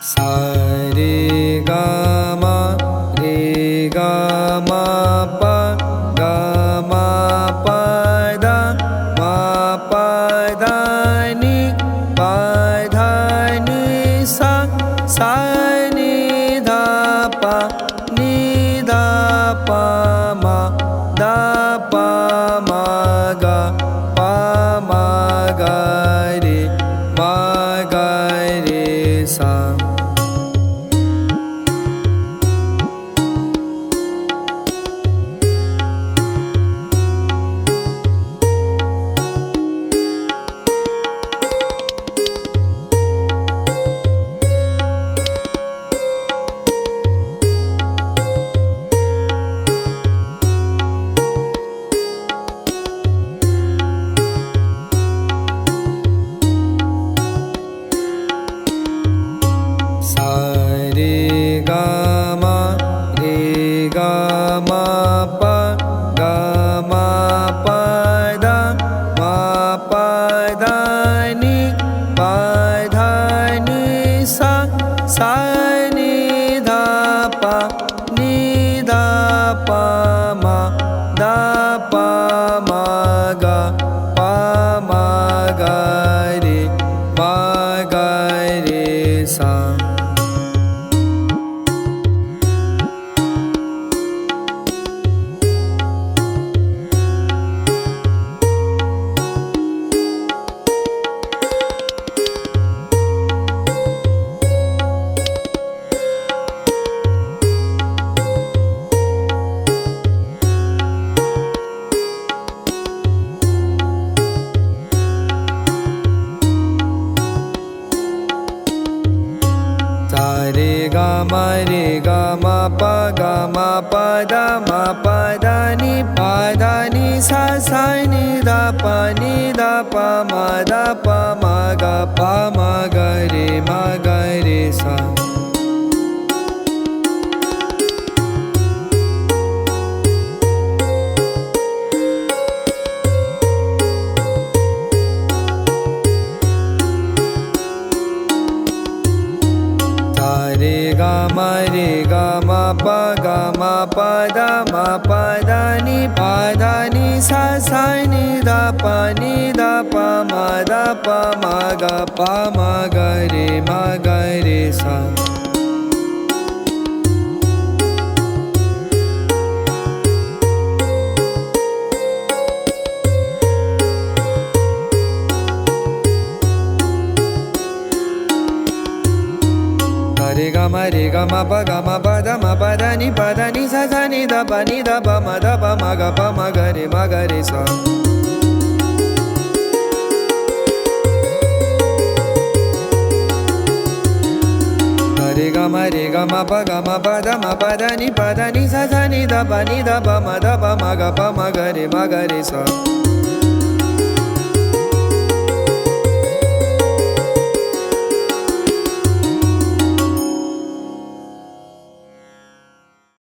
सा रे गा मा रे गा मा पा गा मा पा दा मा पा दा नि पा धा नि सा सा नि धा पा नि धा पा मा दा पा मा गा रे मा गा रे सा सा रे गा मा रे गा मा पा गा मा पा दा मा पा दा नि पा धा नि सा सा नि धा पा नि धा पा मा दा पा मा गा रे मा गा रे सा सा रे गा मा पा दा मा दा नि सा सा नि दा पा मा गा रे सा रे गा मा पा दा दा नि सा सा नि दा पा मा गा रे सा रे गा मा पा दा नि सा सा नि दा पा मा गा रे सा रे गा मा पा दा नि सा सा नि दा पा मा गा रे सा